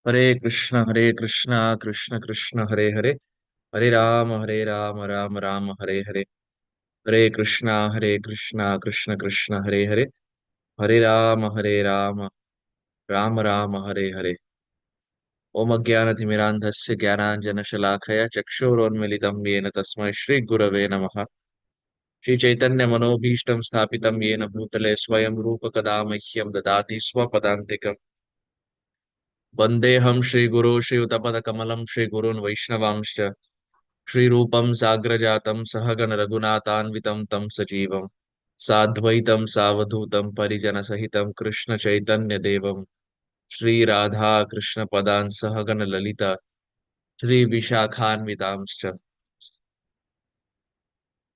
हरे कृष्णा कृष्ण कृष्ण हरे हरे, हरे राम राम राम हरे हरे। हरे कृष्णा कृष्ण कृष्ण हरे हरे, हरे राम राम राम हरे हरे। ओम अज्ञानतिमिरान्धस्य ज्ञानाञ्जनशलाखया चक्षुरोन्मिलितं येन तस्मै श्रीगुरवे नमः। श्रीचैतन्यमनोभीष्टं स्थापितं येन भूतले स्वयं रूपकदा मह्यं ददाति स्वपदान्तिकम्। वन्देऽहं श्रीगुरो श्रीयुतपदकमलं श्रीगुरून् वैष्णवांश्च श्रीरूपं साग्रजातं सहगण रघुनाथान्वितं तं सजीवं साद्वैतं सावधूतं परिजनसहितं कृष्ण चैतन्य देवं श्रीराधा कृष्ण पदान् सहगण ललिता श्री विशाखान्वितांश्च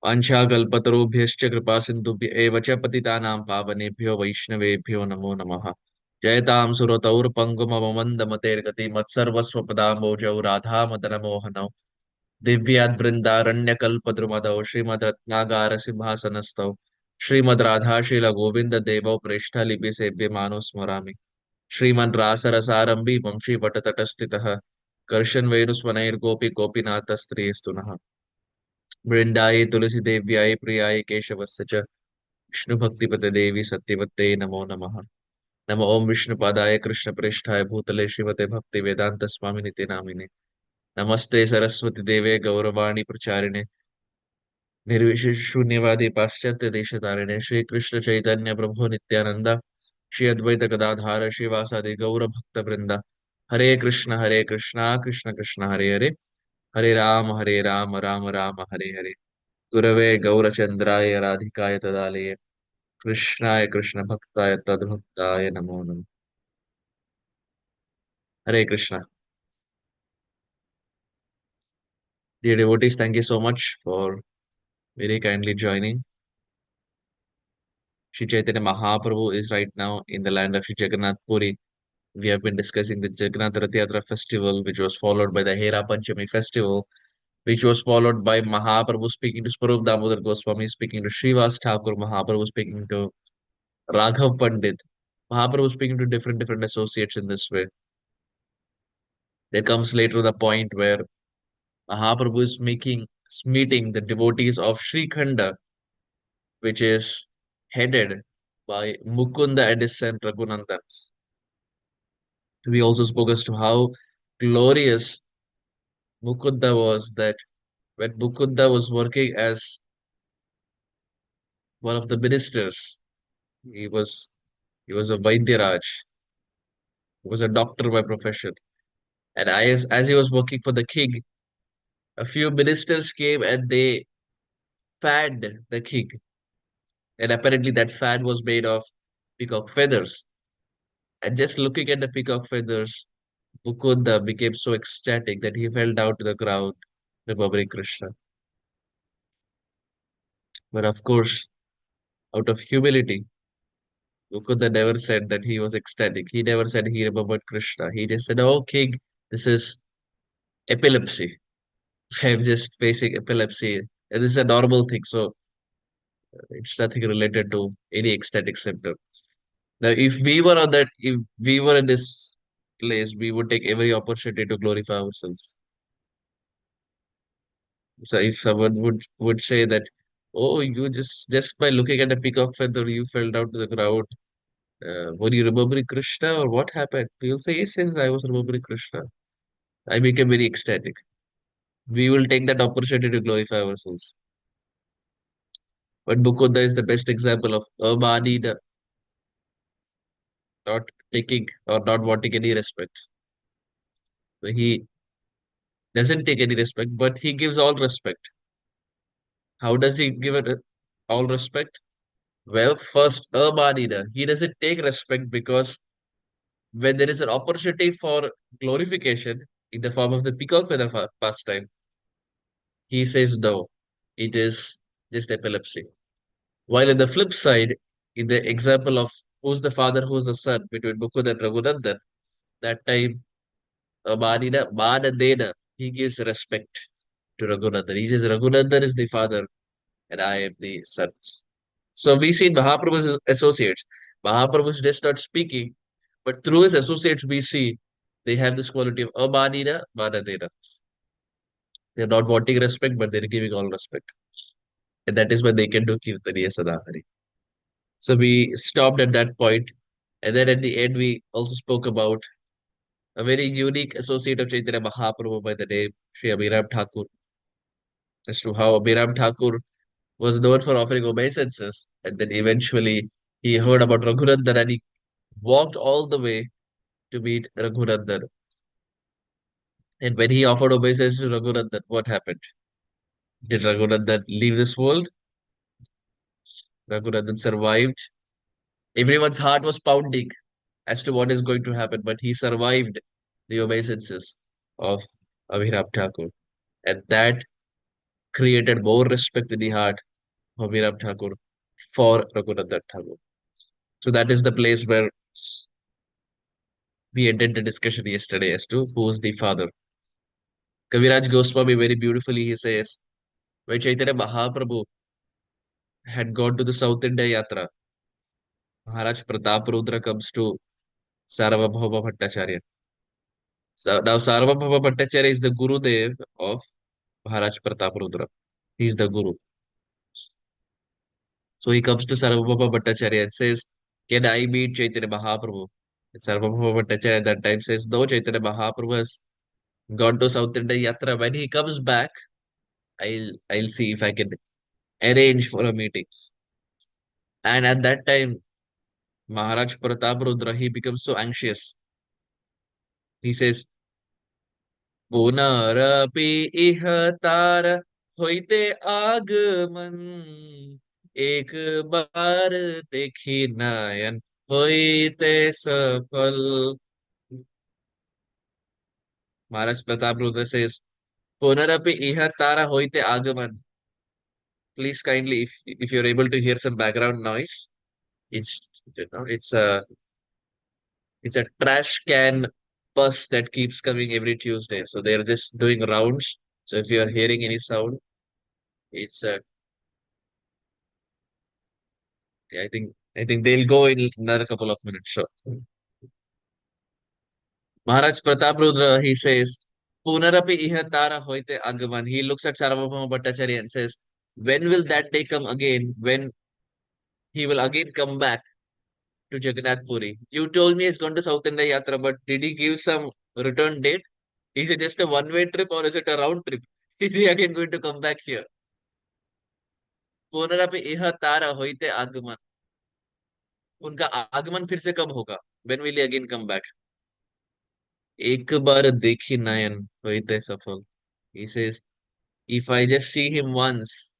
वाञ्छाकल्पतरुभ्यश्च कृपा सिन्धुभ्य एव च पतितानां पावनेभ्यो वैष्णवेभ्यो नमो नमः। जयतां सुरतौर्पङ्गुममन्दमतेर्गति मत्सर्वस्वपदाम्बोजौ राधा मदन मोहनौ दिव्याद्बृन्दारण्यकल्पद्रुमदौ श्रीमद्रत्नागार सिंहासनस्थौ श्रीमद् राधाशील गोविन्द देवौ प्रेष्ठलिपिसेव्यमानो स्मरामि। श्रीमन् रासरसारम्भी वंशीवटतटस्थितः कर्षन् वेणुस्वनैर्गोपी गोपीनाथस्त्रियस्तु नः। वृन्दायै तुलसी देव्याय प्रियाय केशवस्य च विष्णुभक्तिपते देवी सत्यवत्यै नमो नमः। नमो ओम विष्णुपादाय कृष्णप्रेष्ठाय भूतले श्रीमते भक्ति वेदांत स्वामिनिते नामिने। नमस्ते सरस्वती देवे गौरवाणी प्रचारिणे निर्विशेष शून्यवादी पाश्चात्य देशतारिणे श्री कृष्ण चैतन्य प्रभु नित्यानंदा श्री अद्वैत गदाधार श्रीवासादि गौर भक्त वृंदा। हरे कृष्णा कृष्ण कृष्ण हरे हरे, हरे राम राम राम हरे हरे। गुरवे गौरचंद्राय राधिकाय तदालये कृष्णाय कृष्ण भक्ताय तद्भक्ताय नमो नमः। हरे Krishna. Dear devotees, thank you so much for very kindly joining. Sri Chaitanya Mahaprabhu is right now in the land of Sri Jagannath Puri. We have been discussing the Jagannath Rath Yatra festival, which was followed by the Hera Panchami festival, which was followed by Mahaprabhu speaking to Swarup Damodar Goswami, speaking to Srivas Thakur, Mahaprabhu speaking to Raghav Pandit, Mahaprabhu speaking to different associates in this way. There comes later the point where Mahaprabhu is meeting the devotees of Sri Khanda, which is headed by Mukunda and his son Raghunandan. We also spoke as to how glorious Mukunda was, that when Mukunda was working as one of the ministers, he was he was a Vaidyaraj, he was a doctor by profession. And as he was working for the king, a few ministers came and they fanned the king. And apparently that fan was made of peacock feathers. And just looking at the peacock feathers, Mukunda became so ecstatic that he fell down to the ground, remembering Krishna. But of course, out of humility, Mukunda never said that he was ecstatic. He never said he remembered Krishna. He just said, "Oh, king, this is epilepsy. I'm just facing epilepsy. And this is a normal thing. So it's nothing related to any ecstatic symptom." Now, if we were in this place, we would take every opportunity to glorify ourselves. So if someone would say that, "Oh, you just by looking at a peacock feather, you fell down to the ground. Were you remembering Krishna or what happened?" We will say, "Yes, yes, I was remembering Krishna. I became very ecstatic." We will take that opportunity to glorify ourselves. But Mukunda is the best example of Abadi, not taking or not wanting any respect. So he doesn't take any respect, but he gives all respect. How does he give it all respect? Well, first, Abadi, he doesn't take respect because when there is an opportunity for glorification in the form of the peacock feather pastime, he says no, it is just epilepsy. While in the flip side, in the example of who's the father, who's the son between Mukund and Raghunandan, that time Manadena, he gives respect to Raghunandan. He says Raghunandan is the father and I am the son. So we see in Mahaprabhu's associates, Mahaprabhu is just not speaking, but through his associates we see They have this quality of abanina, banadena. They're not wanting respect, but they're giving all respect. And that is why they can do Kirtaniya Sadahari. So we stopped at that point. And then at the end, we also spoke about a very unique associate of Chaitanya Mahaprabhu by the name Sri Abhiram Thakur, as to how Abhiram Thakur was known for offering obeisances. And then eventually he heard about Raghunandan and he walked all the way to meet Raghunandan. And when he offered obeisance to Raghunandan, what happened? Did Raghunandan leave this world? Raghunandan survived. Everyone's heart was pounding as to what is going to happen, but he survived the obeisances of Abhiram Thakur. And that created more respect in the heart of Abhiram Thakur for Raghunandan Thakur. So that is the place where we ended the discussion yesterday as to who's the father. Kaviraj Goswami very beautifully he says, when Chaitanya Mahaprabhu had gone to the South India Yatra, Maharaj Prataparudra comes to Sarvabhauma Bhattacharya. So now Sarvabhauma Bhattacharya is the Gurudev of Maharaj Prataparudra. He's the Guru. So he comes to Sarvabhauma Bhattacharya and says, can I meet Chaitanya Mahaprabhu? And Sarvabhauma Bhattacharya at that time says, no, Chaitanya Mahaprabhu has gone to South India Yatra. When he comes back, I'll see if I can arrange for a meeting. And at that time, Maharaj Prataparudra, he becomes so anxious. He says, पुनरपि इह तार होइते आगमन एक बार देखी नयन होइते सफल. Maharaj Prataparudra says, पुनरपि इह तारा होइते आगमन. Please kindly, if you're able to hear some background noise, it's it's a trash can bus that keeps coming every Tuesday. So they're just doing rounds. So if you are hearing any sound, it's I think they'll go in another couple of minutes. Sure. Maharaj Prataparudra, he says, Punarapi iha tara hoite agaman. He looks at Sarvabhauma Bhattacharya and says, when will that day come again? When he will again come back to Jagannath Puri? You told me he's gone to South India Yatra, but did he give some return date? Is it just a one-way trip or is it a round trip? Is he again going to come back here? पुनरपि इह तारा होइते आगमन. उनका आगमन फिर से कब होगा? When will he again come back? एक बार देखी नयन होइते सफल. He says, if I just see him once,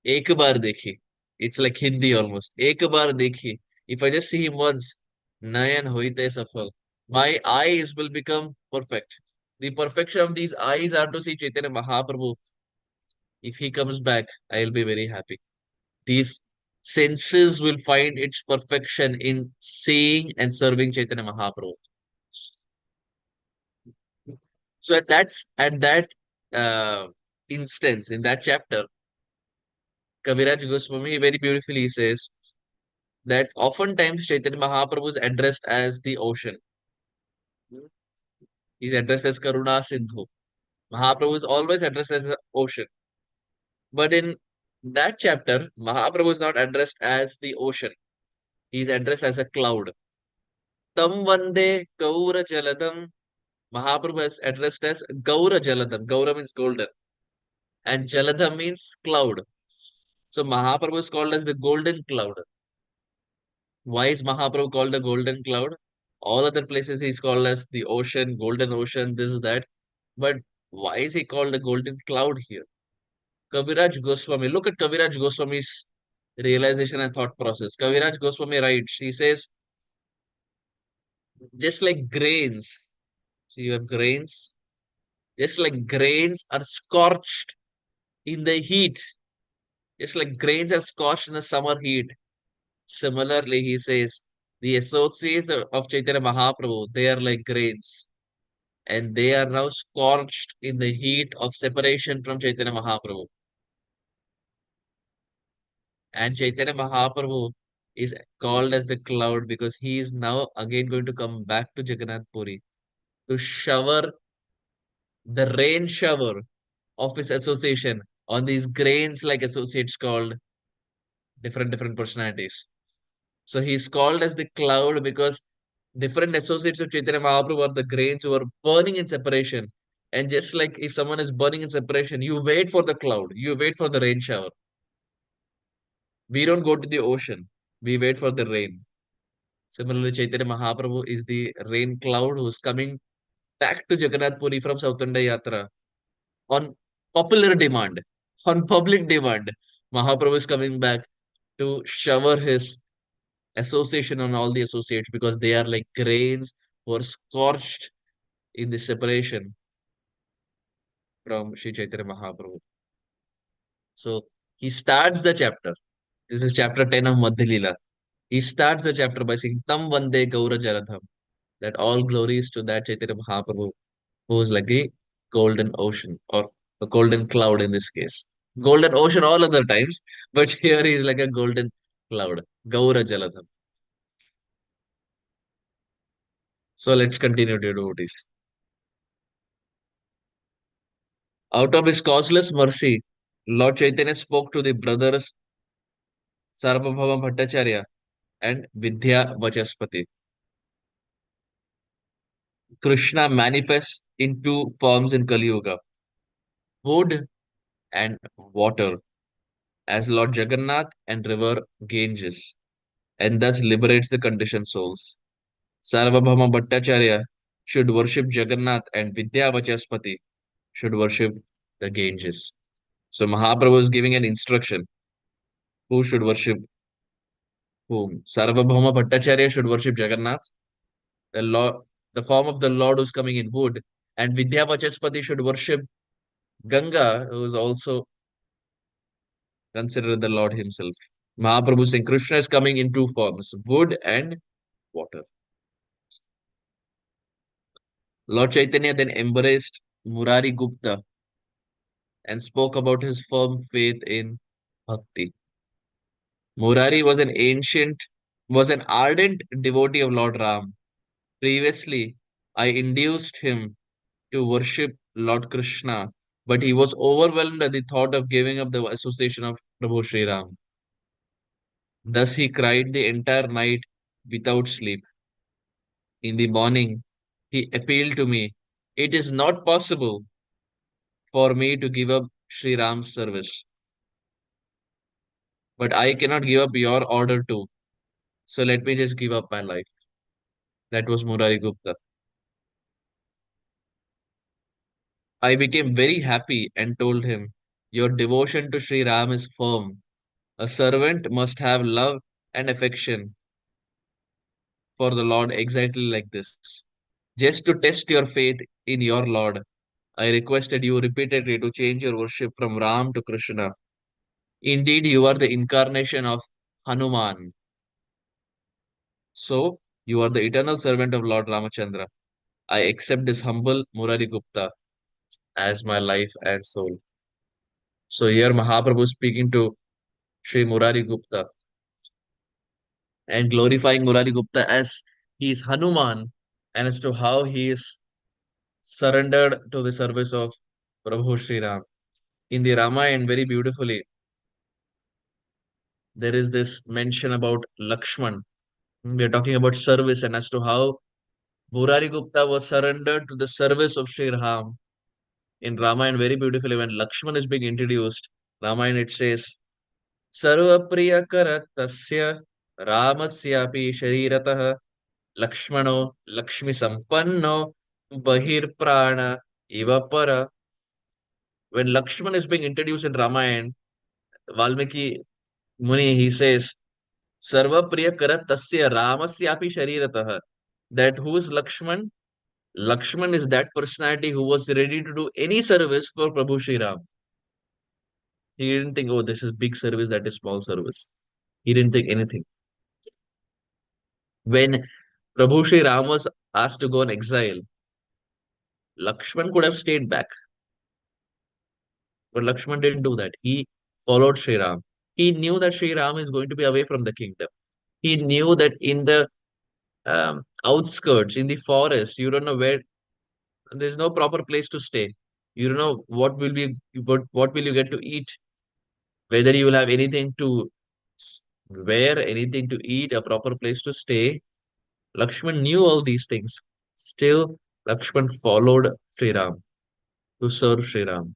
एक बार देखी. It's like Hindi almost. एक बार देखी. If I just see him once, नयन होइते सफल. My eyes will become perfect. The perfection of these eyes are to see Chaitanya Mahaprabhu. If he comes back, I'll be very happy. These senses will find its perfection in seeing and serving Chaitanya Mahaprabhu. So at that uh, instance, in that chapter, Kaviraj Goswami very beautifully says that oftentimes Chaitanya Mahaprabhu is addressed as the ocean. He's addressed as Karuna Sindhu. Mahaprabhu is always addressed as the ocean. But in that chapter, Mahaprabhu is not addressed as the ocean. He's addressed as a cloud. Tam vande Gaura Jaladam. Mahaprabhu is addressed as Gaura Jaladam. Gaura means golden. And Jaladam means cloud. So Mahaprabhu is called as the golden cloud. Why is Mahaprabhu called the golden cloud? All other places he's called as the ocean, golden ocean, this, that. But why is he called the golden cloud here? Kaviraj Goswami, look at Kaviraj Goswami's realization and thought process. Kaviraj Goswami writes, he says, just like grains, so you have grains, just like grains are scorched in the heat, just like grains are scorched in the summer heat. Similarly, he says, the associates of Chaitanya Mahaprabhu, they are like grains, and they are now scorched in the heat of separation from Chaitanya Mahaprabhu. And Chaitanya Mahaprabhu is called as the cloud because he is now again going to come back to Jagannath Puri. to shower the rain shower of his association on these grains like associates called different personalities. So he's called as the cloud because different associates of Chaitanya Mahaprabhu are the grains who are burning in separation. And just like if someone is burning in separation, you wait for the cloud, you wait for the rain shower. We don't go to the ocean, we wait for the rain. Similarly, Chaitanya Mahaprabhu is the rain cloud who's coming back to Jagannath Puri from South India Yatra on popular demand, on public demand. Mahaprabhu is coming back to shower his association on all the associates because they are like grains who are scorched in the separation from Sri Chaitanya Mahaprabhu. So he starts the chapter. This is chapter 10 of Madhya Lila. He starts the chapter by saying Tam Vande Gaura Jaradham, that all glories to that Chaitanya Mahaprabhu who is like a golden ocean or a golden cloud in this case. Golden ocean all other times, but here he is like a golden cloud. Gaura Jaladham. So let's continue to devotees. Out of his causeless mercy, Lord Chaitanya spoke to the brothers Sarvabhauma Bhattacharya and Vidya Vachaspati. Krishna manifests in two forms in Kali Yuga, wood and water, as Lord Jagannath and river Ganges, and thus liberates the conditioned souls. Sarvabhauma Bhattacharya should worship Jagannath and Vidya Vachaspati should worship the Ganges. So Mahaprabhu is giving an instruction who should worship whom. Sarvabhauma Bhattacharya should worship Jagannath, the Lord, the form of the Lord who's coming in wood, and Vidya Vachaspati should worship Ganga, who is also considered the Lord himself. Mahaprabhu saying Krishna is coming in two forms, wood and water. Lord Chaitanya then embraced Murari Gupta and spoke about his firm faith in bhakti. Murari was an ardent devotee of Lord Ram. Previously, I induced him to worship Lord Krishna, but he was overwhelmed at the thought of giving up the association of Prabhu Sri Ram. Thus, he cried the entire night without sleep. In the morning, he appealed to me. It is not possible for me to give up Sri Ram's service, but I cannot give up your order too. So let me just give up my life. That was Murari Gupta. I became very happy and told him, your devotion to Sri Ram is firm. A servant must have love and affection for the Lord exactly like this. Just to test your faith in your Lord, I requested you repeatedly to change your worship from Ram to Krishna. Indeed, you are the incarnation of Hanuman. So, you are the eternal servant of Lord Ramachandra. I accept this humble Murari Gupta as my life and soul. So, here Mahaprabhu is speaking to Sri Murari Gupta and glorifying Murari Gupta as he is Hanuman and as to how he is surrendered to the service of Prabhu Sri Ram. In the Ramayana, very beautifully, there is this mention about Lakshman. We are talking about service and as to how Murari Gupta was surrendered to the service of Sri Ram. In Ramayana, very beautifully, when Lakshman is being introduced, Ramayana it says, Sarva Priya Karatasya Ramasyapi Shariratah Lakshmano Lakshmi Sampanno Bahir Prana Iva Para. When Lakshman is being introduced in Ramayana, Valmiki Muni he says, Sarva Priya Karatasya Ramasyapi Shariratah. That who is Lakshman? Lakshman is that personality who was ready to do any service for Prabhu Shri Ram. He didn't think, oh, this is big service, that is small service. He didn't think anything. When Prabhu Shri Ram was asked to go on exile, Lakshman could have stayed back, but Lakshman didn't do that. He followed Shri Ram. He knew that Shri Ram is going to be away from the kingdom. He knew that in the outskirts, in the forest, you don't know where. There's no proper place to stay. You don't know what will you get to eat, whether you will have anything to wear, anything to eat, a proper place to stay. Lakshman knew all these things. Still, Lakshman followed Sri Ram to serve Sri Ram.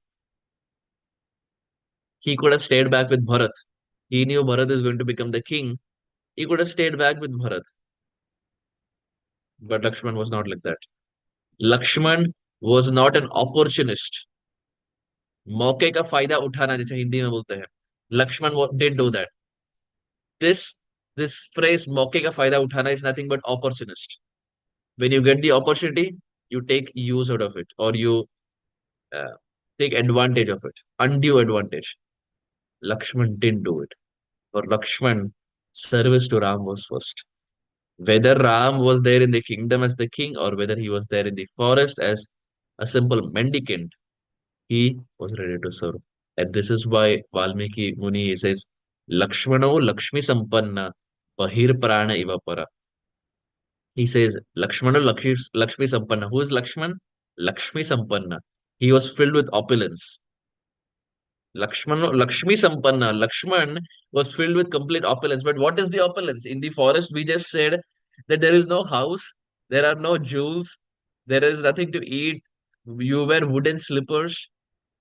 He could have stayed back with Bharat. He knew Bharat is going to become the king. He could have stayed back with Bharat. But Lakshman was not like that. Lakshman was not an opportunist. मौके का फायदा उठाना जैसे हिंदी में बोलते हैं. Lakshman didn't do that. This this phrase मौके का फायदा उठाना is nothing but opportunist. When you get the opportunity, you take use out of it, or you uh, take advantage of it, undue advantage. Lakshman didn't do it. For Lakshman, service to Ram was first. Whether Ram was there in the kingdom as the king or whether he was there in the forest as a simple mendicant, he was ready to serve. And this is why Valmiki Muni says, Lakshmano Lakshmi Sampanna Bahir Prana Iva Para. He says, Lakshmano Lakshmi Sampanna. Who is Lakshman? Lakshmi Sampanna. He was filled with opulence. Lakshmi Sampanna. Lakshman was filled with complete opulence. But what is the opulence? In the forest, we just said that there is no house, there are no jewels, there is nothing to eat. You wear wooden slippers,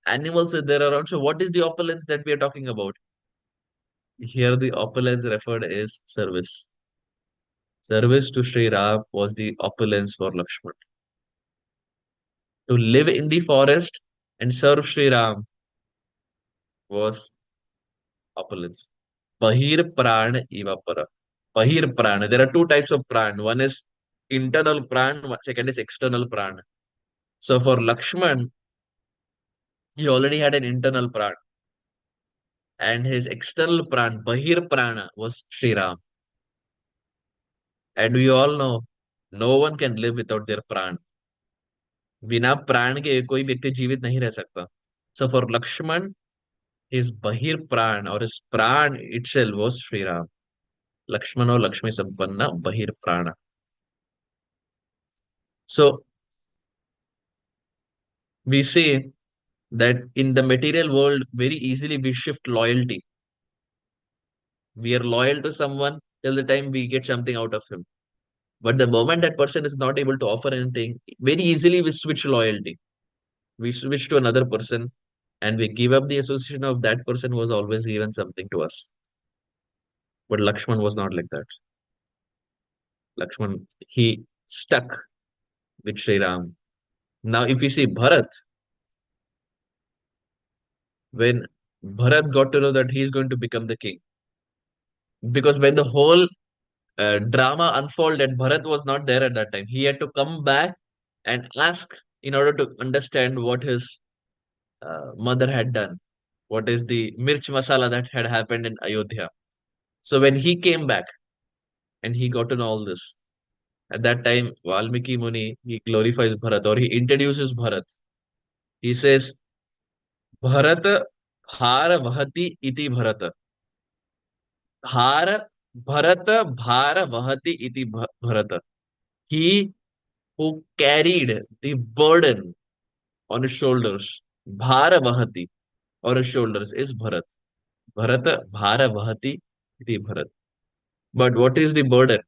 animals are there around. So, what is the opulence that we are talking about? Here, the opulence referred is service. Service to Sri Ram was the opulence for Lakshman. To live in the forest and serve Sri Ram was opulence. Bahir pran eva para. Bahir pran. There are two types of pran. One is internal pran, second is external pran. So for Lakshman, he already had an internal pran, and his external pran, Bahir prana, was Sri Ram. And we all know no one can live without their pran. बिना प्राण के कोई व्यक्ति जीवित नहीं रह सकता. So for Lakshman, his Bahir pran or his pran itself was Sri Ram. Lakshmano Lakshmi Sampanna Bahir Prana. So we say that in the material world, very easily we shift loyalty. We are loyal to someone till the time we get something out of him. But the moment that person is not able to offer anything, very easily we switch loyalty. We switch to another person and we give up the association of that person who has always given something to us. But Lakshman was not like that. Lakshman, he stuck with Sri Ram. Now, if you see Bharat, when Bharat got to know that he is going to become the king, because when the whole drama unfolded, Bharat was not there at that time. He had to come back and ask in order to understand what his mother had done, what is the mirch masala that had happened in Ayodhya. So when he came back and he got to know all this, at that time, Valmiki Muni, he glorifies Bharat or he introduces Bharat. He says, Bharat bhar vahati iti Bharat. Bhar Bharat bhar vahati iti Bharat. He who carried the burden on his shoulders, bhara vahati, on his shoulders is Bharat. Bharata bhara vahati iti Bharat. But what is the burden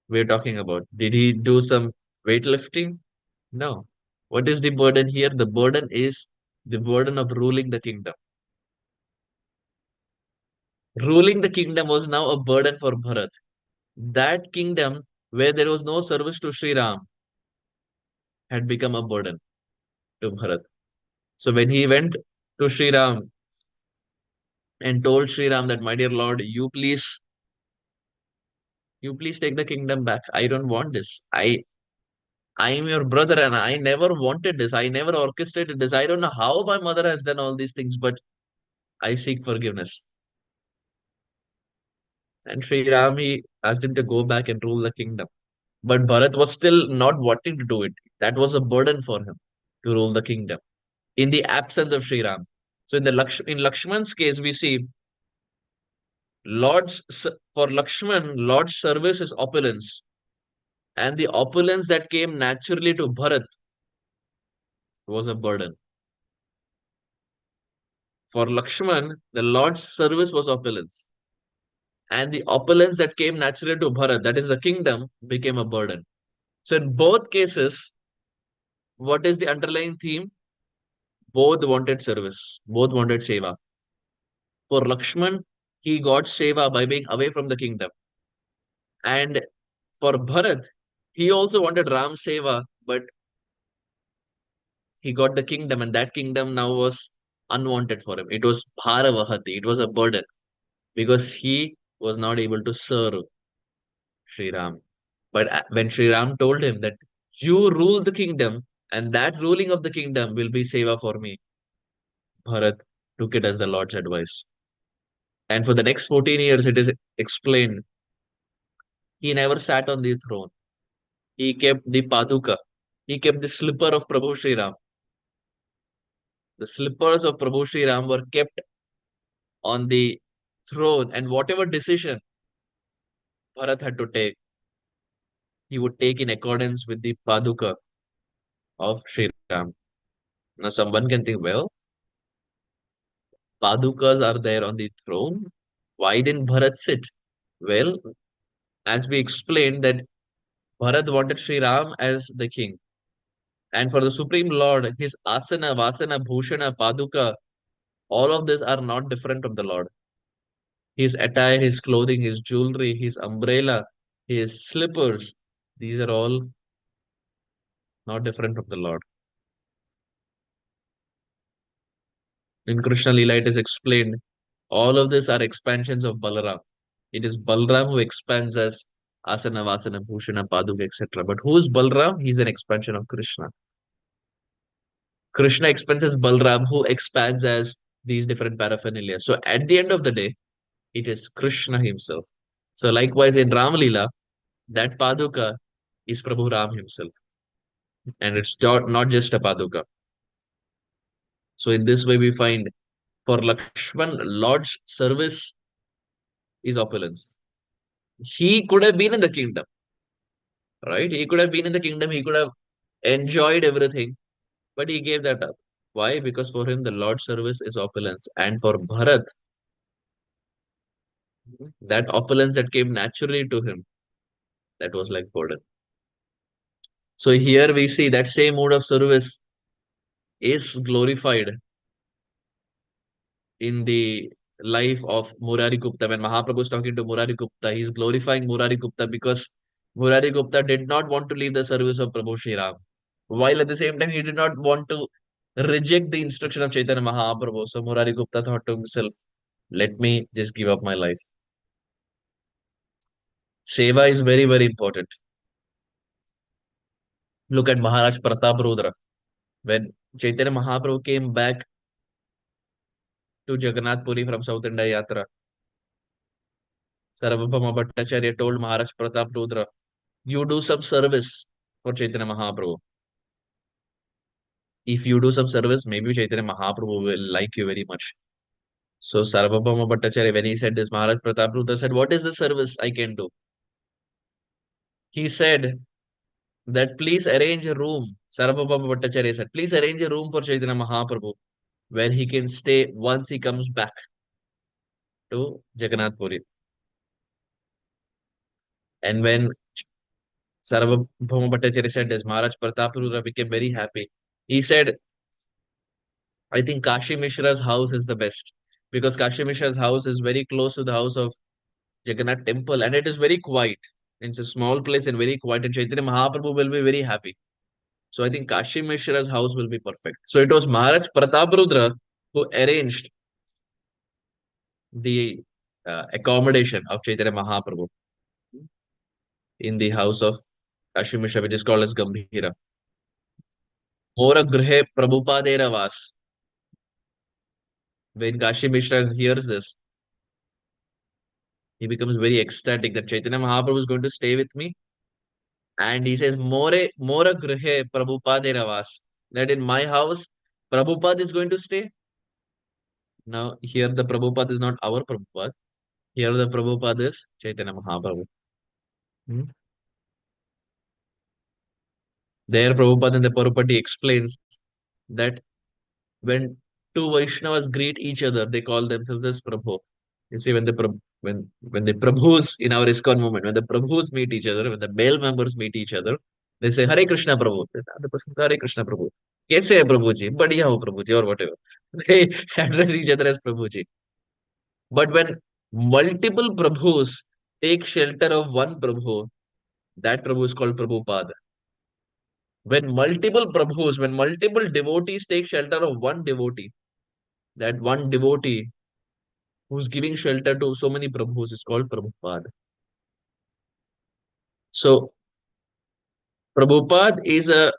we're talking about? Did he do some weightlifting? No. What is the burden here? The burden is the burden of ruling the kingdom. Ruling the kingdom was now a burden for Bharat. That kingdom where there was no service to Sri Ram had become a burden to Bharat. So when he went to Sri Ram and told Sri Ram that, my dear Lord, you please take the kingdom back. I don't want this. I am your brother and I never wanted this. I never orchestrated this. I don't know how my mother has done all these things, but I seek forgiveness. And Sri Ram, he asked him to go back and rule the kingdom. But Bharat was still not wanting to do it. That was a burden for him to rule the kingdom in the absence of Sri Ram. So in Lakshman's case, we see for Lakshman, Lord's service is opulence. And the opulence that came naturally to Bharat was a burden. For Lakshman, the Lord's service was opulence. And the opulence that came naturally to Bharat, that is the kingdom, became a burden. So in both cases, what is the underlying theme? Both wanted service, both wanted seva. For Lakshman, he got seva by being away from the kingdom. And for Bharat, he also wanted Ram seva, but he got the kingdom, and that kingdom now was unwanted for him. It was Bharavahati, it was a burden because he was not able to serve Sri Ram. But when Sri Ram told him that you rule the kingdom, and that ruling of the kingdom will be seva for me, Bharat took it as the Lord's advice. And for the next 14 years, it is explained he never sat on the throne. He kept the Paduka. He kept the slipper of Prabhu Sri Ram. The slippers of Prabhu Sri Ram were kept on the throne, and whatever decision Bharat had to take, he would take in accordance with the Paduka of Sri Ram. Now, someone can think, well, Padukas are there on the throne. Why didn't Bharat sit? Well, as we explained, that Bharat wanted Sri Ram as the king. And for the Supreme Lord, his asana, vasana, bhushana, paduka, all of these are not different from the Lord. His attire, his clothing, his jewelry, his umbrella, his slippers, these are all not different from the Lord. In Krishna Lila, it is explained, all of these are expansions of Balaram. It is Balaram who expands as asana, vasana, bhushana, paduka, etc. But who is Balaram? He's an expansion of Krishna. Krishna expands as Balram, who expands as these different paraphernalia. So at the end of the day, it is Krishna himself. So likewise in Ram Leela, that Paduka is Prabhu Ram himself. And it's not just a Paduka. So in this way we find for Lakshman, Lord's service is opulence. He could have been in the kingdom, right? He could have been in the kingdom, he could have enjoyed everything, but he gave that up. Why? Because for him the Lord's service is opulence. And for Bharat, that opulence that came naturally to him, that was like burden. So here we see that same mode of service is glorified in the life of Murari Gupta. When Mahaprabhu is talking to Murari Gupta, he is glorifying Murari Gupta because Murari Gupta did not want to leave the service of Prabhu Shri Ram. While at the same time, he did not want to reject the instruction of Chaitanya Mahaprabhu. So Murari Gupta thought to himself, let me just give up my life. Seva is very, very important. Look at Maharaj Prataparudra. When Chaitanya Mahaprabhu came back to Jagannath Puri from South India Yatra, Sarvabhauma Bhattacharya told Maharaj Prataparudra, you do some service for Chaitanya Mahaprabhu. If you do some service, maybe Chaitanya Mahaprabhu will like you very much. So Sarvabhauma Bhattacharya, when he said this, Maharaj Prataparudra said, what is the service I can do? He said that please arrange a room. Sarvabhauma Bhattacharya said, please arrange a room for Chaitanya Mahaprabhu where he can stay once he comes back to Jagannath Puri. And when Sarvabhauma Bhattacharya said this, Maharaj Prataparudra became very happy. He said, I think Kashi Mishra's house is the best because Kashi Mishra's house is very close to the house of Jagannath temple and it is very quiet. It's a small place and very quiet, and Chaitanya Mahaprabhu will be very happy. So I think Kashi Mishra's house will be perfect. So it was Maharaj Prataparudra who arranged the accommodation of Chaitanya Mahaprabhu in the house of Kashi Mishra, which is called as Gambhira. Mora Grihe Prabhupadera Vas. When Kashi Mishra hears this, he becomes very ecstatic that Chaitanya Mahaprabhu is going to stay with me. And he says, Mora Grihe Prabhupadera Vas. That in my house, Prabhupada is going to stay. Now, here the Prabhupada is not our Prabhupada. Here the Prabhupada is Chaitanya Mahaprabhu. Hmm. There, Prabhupada in the Parupati explains that when two Vaishnavas greet each other, they call themselves as Prabhu. You see, when the Prabhus in our ISKCON movement, when the Prabhus meet each other, when the male members meet each other, they say Hare Krishna Prabhu. The other person says Hare Krishna Prabhu. Kaise hai Prabhu ji? Badhiya ho Prabhu ji, or whatever. They address each other as Prabhu ji. But when multiple Prabhus take shelter of one Prabhu, that Prabhu is called Prabhupada. When multiple devotees take shelter of one devotee, that one devotee who's giving shelter to so many Prabhus is called Prabhupada. So Prabhupada is a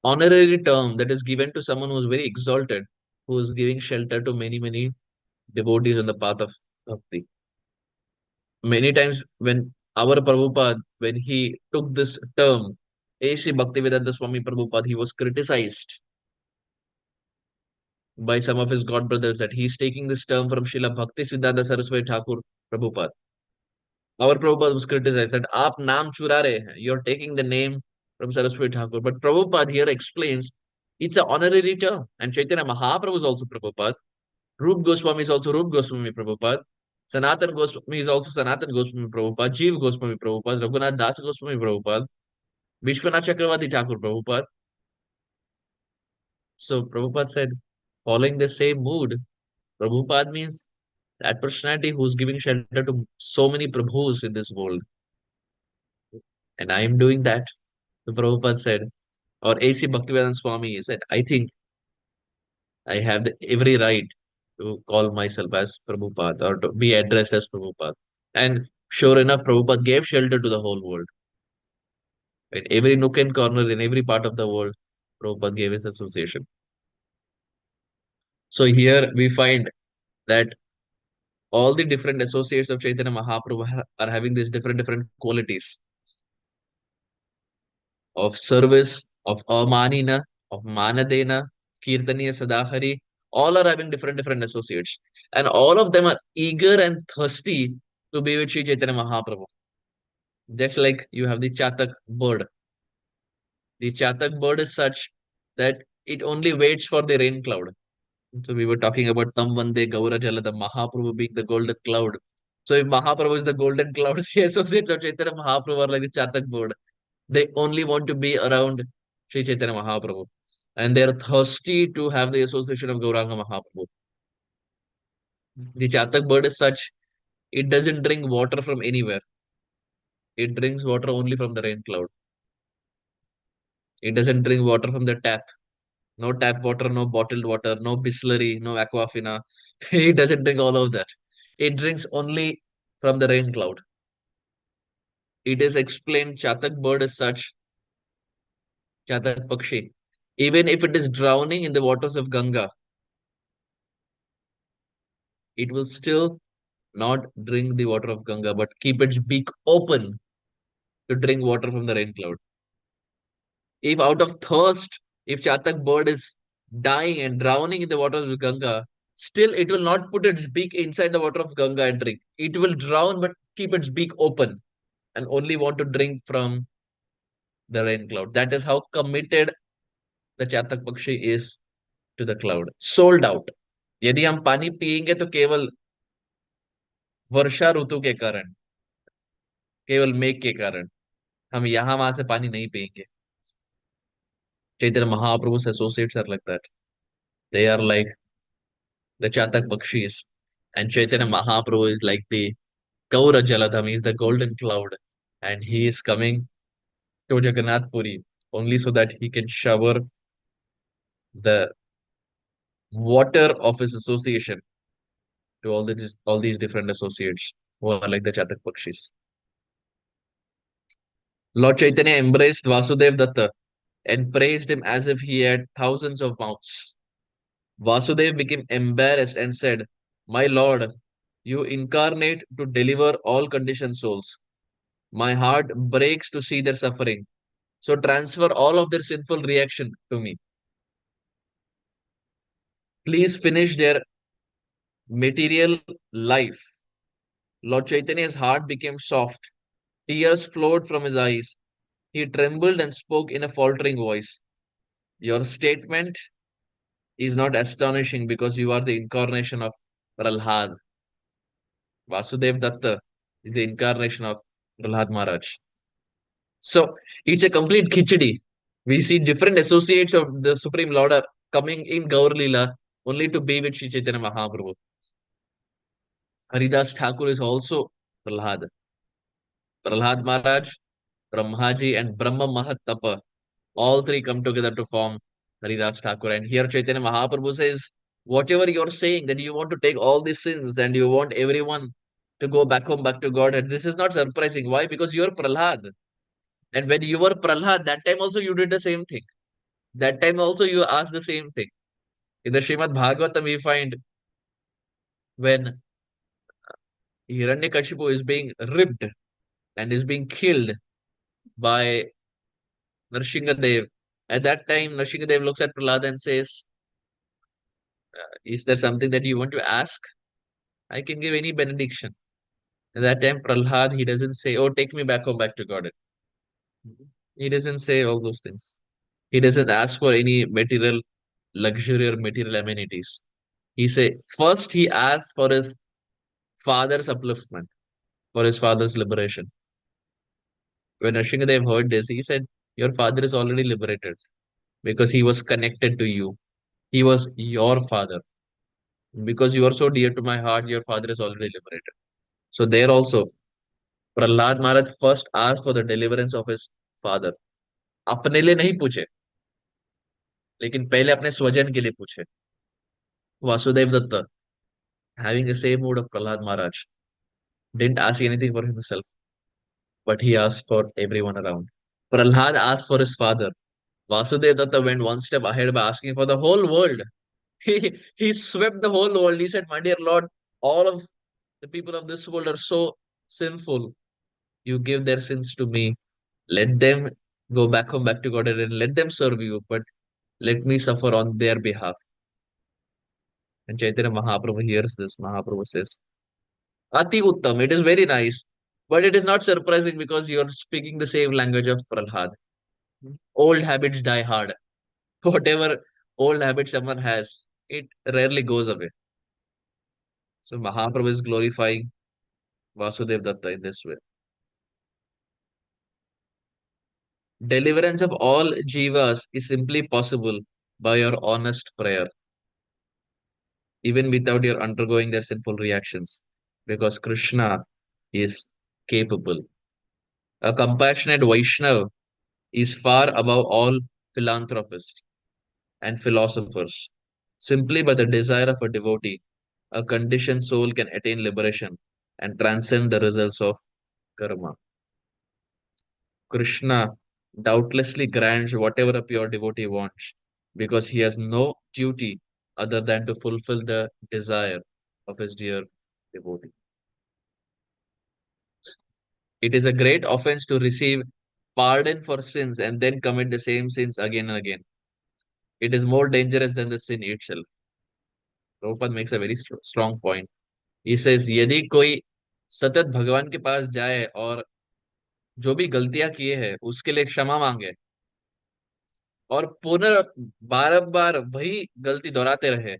honorary term that is given to someone who is very exalted, who is giving shelter to many devotees on the path of bhakti. Many times when our Prabhupada, when he took this term, A.C. Bhaktivedanta Swami Prabhupada, he was criticized by some of his god brothers that he's taking this term from Srila Bhakti Siddhanta Saraswati Thakur Prabhupada. Our Prabhupada was criticized that aap naam chura rahe hain. You're taking the name from Saraswati Thakur. But Prabhupada here explains it's an honorary term. And Chaitanya Mahaprabhu is also Prabhupada. Rup Goswami is also Rup Goswami Prabhupada. Sanatan Goswami is also Sanatan Goswami Prabhupada. Jeev Goswami Prabhupada. Raghunath Das Goswami Prabhupada. Vishwanath Chakravarti Thakur Prabhupada. So Prabhupada said, following the same mood, Prabhupada means that personality who's giving shelter to so many Prabhus in this world. And I am doing that. The Prabhupada said, or A.C. Bhaktivedanta Swami said, I think I have every right to call myself as Prabhupada or to be addressed as Prabhupada. And sure enough, Prabhupada gave shelter to the whole world. In every nook and corner, in every part of the world, Prabhupada gave his association. So here we find that all the different associates of Chaitanya Mahaprabhu are having these different qualities of service, of amanina, of manadena, kirtaniya sadahari. All are having different associates. And all of them are eager and thirsty to be with Sri Chaitanya Mahaprabhu. Just like you have the Chatak bird. The Chatak bird is such that it only waits for the rain cloud. So we were talking about Tam Vande Gaura Jala, the Mahaprabhu being the golden cloud. So if Mahaprabhu is the golden cloud, the associates of Chaitanya Mahaprabhu are like the Chatak bird. They only want to be around Sri Chaitanya Mahaprabhu. And they're thirsty to have the association of Gauranga Mahaprabhu. The Chatak bird is such, it doesn't drink water from anywhere. It drinks water only from the rain cloud. It doesn't drink water from the tap. No tap water, no bottled water, no Bisleri, no Aquafina. It doesn't drink all of that. It drinks only from the rain cloud. It is explained Chatak bird is such, Chatak Pakshi. Even if it is drowning in the waters of Ganga, it will still not drink the water of Ganga, but keep its beak open to drink water from the rain cloud. If out of thirst, if Chatak bird is dying and drowning in the waters of Ganga, still it will not put its beak inside the water of Ganga and drink. It will drown but keep its beak open and only want to drink from the rain cloud. That is how committed the Chatak Pakshi is to the cloud. Sold out. यदि हम पानी पिएंगे तो केवल वर्षा ऋतु के कारण, केवल मेघ के कारण, हम यहाँ वहां से पानी नहीं पिएंगे. Chaitanya Mahaprabhu's associates are like that. They are like the Chatak Bakshis. And Chaitanya Mahaprabhu is like the Gaura Jaladham. He is the golden cloud. And he is coming to Jagannath Puri only so that he can shower the water of his association to all these different associates who are like the Chatak Bakshis. Lord Chaitanya embraced Vasudeva Datta and praised him as if he had thousands of mouths. Vasudeva became embarrassed and said, My Lord, you incarnate to deliver all conditioned souls. My heart breaks to see their suffering. So transfer all of their sinful reaction to me. Please finish their material life. Lord Chaitanya's heart became soft. Tears flowed from his eyes. He trembled and spoke in a faltering voice. Your statement is not astonishing because you are the incarnation of Prahlad. Vasudeva Datta is the incarnation of Prahlad Maharaj. So it's a complete khichdi. We see different associates of the Supreme Lord are coming in Gaur Leela only to be with Sri Chaitanya Mahaprabhu. Haridas Thakur is also Prahlad. Prahlad Maharaj, Brahmaji, and Brahma Mahatapa, all three come together to form Haridas Thakur. And here Chaitanya Mahaprabhu says, whatever you're saying, that you want to take all these sins and you want everyone to go back home, back to God. And this is not surprising. Why? Because you're Prahlad. And when you were Prahlad, that time also you did the same thing. That time also you asked the same thing. In the Srimad Bhagavatam, we find when Hiranyakashipu is being ripped and is being killed by Nrsingadev. At that time, Nrsingadev looks at Prahlad and says, is there something that you want to ask? I can give any benediction. At that time, Prahlad, he doesn't say, oh, take me back home, back to God. He doesn't say all those things. He doesn't ask for any material luxury or material amenities. He say first he asks for his father's upliftment, for his father's liberation. When Nrsingadev heard this, he said, your father is already liberated because he was connected to you. He was your father. Because you are so dear to my heart, your father is already liberated. So there also, Prahlad Maharaj first asked for the deliverance of his father. अपने लिए नहीं पूछे, लेकिन पहले अपने स्वजन के लिए पूछे. Vasudeva Datta, having the same mood of Prahlad Maharaj, didn't ask anything for himself, but he asked for everyone around. Prahlad asked for his father. Vasudeva Datta went one step ahead by asking for the whole world. He swept the whole world. He said, my dear Lord, all of the people of this world are so sinful. You give their sins to me. Let them go back home, back to God, and let them serve you, but let me suffer on their behalf. And Chaitanya Mahaprabhu hears this. Mahaprabhu says, Ati Uttam, it is very nice, but it is not surprising because you are speaking the same language of Prahlad. Old habits die hard. Whatever old habit someone has, it rarely goes away. So Mahaprabhu is glorifying Vasudeva Datta in this way. Deliverance of all jivas is simply possible by your honest prayer, even without your undergoing their sinful reactions, because Krishna is capable. A compassionate Vaishnav is far above all philanthropists and philosophers. Simply by the desire of a devotee, a conditioned soul can attain liberation and transcend the results of karma. Krishna doubtlessly grants whatever a pure devotee wants because he has no duty other than to fulfill the desire of his dear devotee. It is a great offense to receive pardon for sins and then commit the same sins again and again. It is more dangerous than the sin itself. Prabhupada makes a very strong point. He says, यदि कोई सतत भगवान के पास जाए और जो भी गलतियां किए हैं उसके लिए क्षमा मांगे और पुनः बार बार वही गलती दोहराते रहे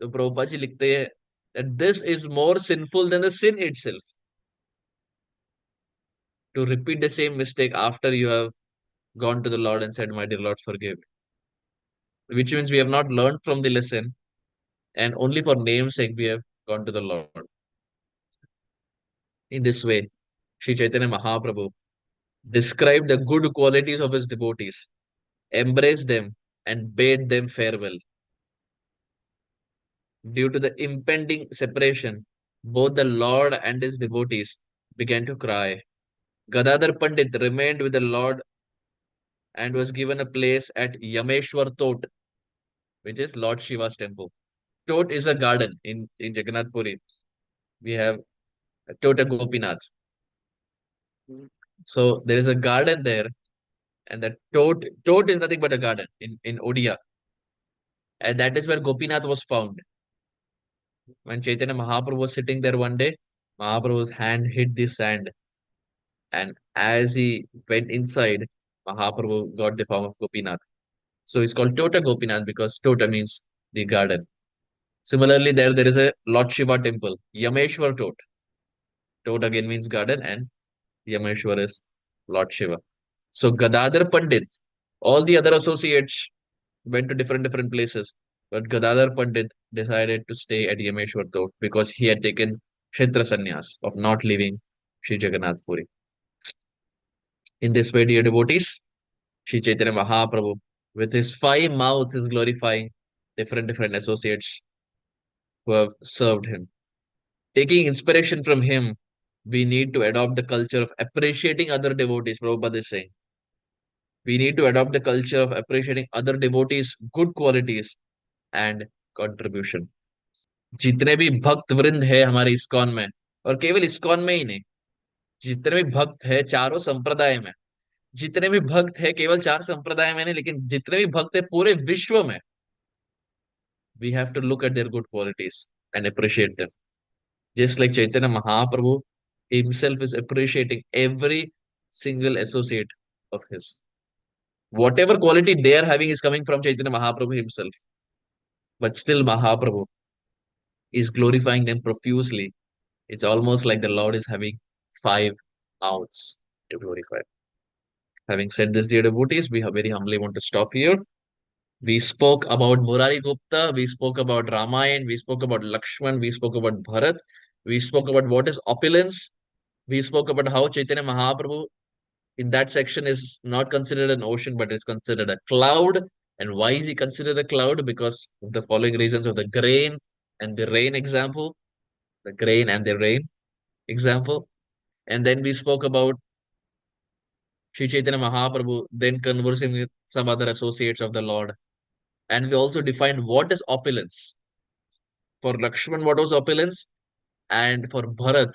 तो प्रभुपाद जी लिखते हैं that this is more sinful than the sin itself. To repeat the same mistake after you have gone to the Lord and said, my dear Lord, forgive me. Which means we have not learned from the lesson and only for name's sake we have gone to the Lord. In this way, Sri Chaitanya Mahaprabhu described the good qualities of his devotees, embraced them, and bade them farewell. Due to the impending separation, both the Lord and his devotees began to cry. Gadadhar Pandit remained with the Lord and was given a place at Yameshwar Tot, which is Lord Shiva's temple. Tot is a garden in Jagannath Puri. We have Tota Gopinath. So there is a garden there, and the Tot is nothing but a garden in Odia. And that is where Gopinath was found. When Chaitanya Mahaprabhu was sitting there one day, Mahaprabhu's hand hit the sand. And as he went inside, Mahaprabhu got the form of Gopinath. So it's called Tota Gopinath because Tota means the garden. Similarly, there is a Lord Shiva temple, Yameshwar Tot. Tot again means garden, and Yameshwar is Lord Shiva. So Gadadhar Pandit, all the other associates went to different places, but Gadadhar Pandit decided to stay at Yameshwar Tot because he had taken Kshetra Sannyas of not leaving Sri Jagannath Puri. In this way, dear devotees, Sri Chaitanya Mahaprabhu, with his five mouths, is glorifying different associates who have served him. Taking inspiration from him, we need to adopt the culture of appreciating other devotees. Prabhupada is saying we need to adopt the culture of appreciating other devotees' good qualities and contribution. जितने भी भक्त वृंद है हमारे ISKCON में, और केवल ISKCON में ही नहीं, जितने भी भक्त है चारों संप्रदाय में, जितने भी भक्त है केवल चार संप्रदाय में नहीं, लेकिन जितने भी भक्त है पूरे विश्व में, we have to look at their good qualities and appreciate them. Just like Chaitanya Mahaprabhu himself is appreciating every single associate of his. Whatever quality they are having is coming from Chaitanya Mahaprabhu himself. But still, Mahaprabhu is glorifying them profusely. It's almost like the Lord is having five mouths to glorify. Having said this, dear devotees, we very humbly want to stop here. We spoke about Murari Gupta, we spoke about Ramayana, we spoke about Lakshman, we spoke about Bharat, we spoke about what is opulence, we spoke about how Chaitanya Mahaprabhu in that section is not considered an ocean but is considered a cloud. And why is he considered a cloud? Because of the following reasons of the grain and the rain example, the grain and the rain example. And then we spoke about Sri Chaitanya Mahaprabhu then conversing with some other associates of the Lord. And we also defined what is opulence. For Lakshman, what was opulence? And for Bharat,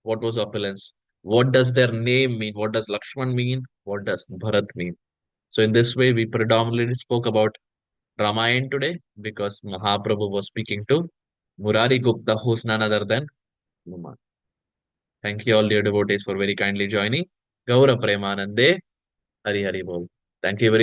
what was opulence? What does their name mean? What does Lakshman mean? What does Bharat mean? So in this way, we predominantly spoke about Ramayana today because Mahaprabhu was speaking to Murari Gupta, who's none other than Hanuman. Thank you all, dear devotees, for very kindly joining. Gaura Premanande, Hari Hari Bol. Thank you very much.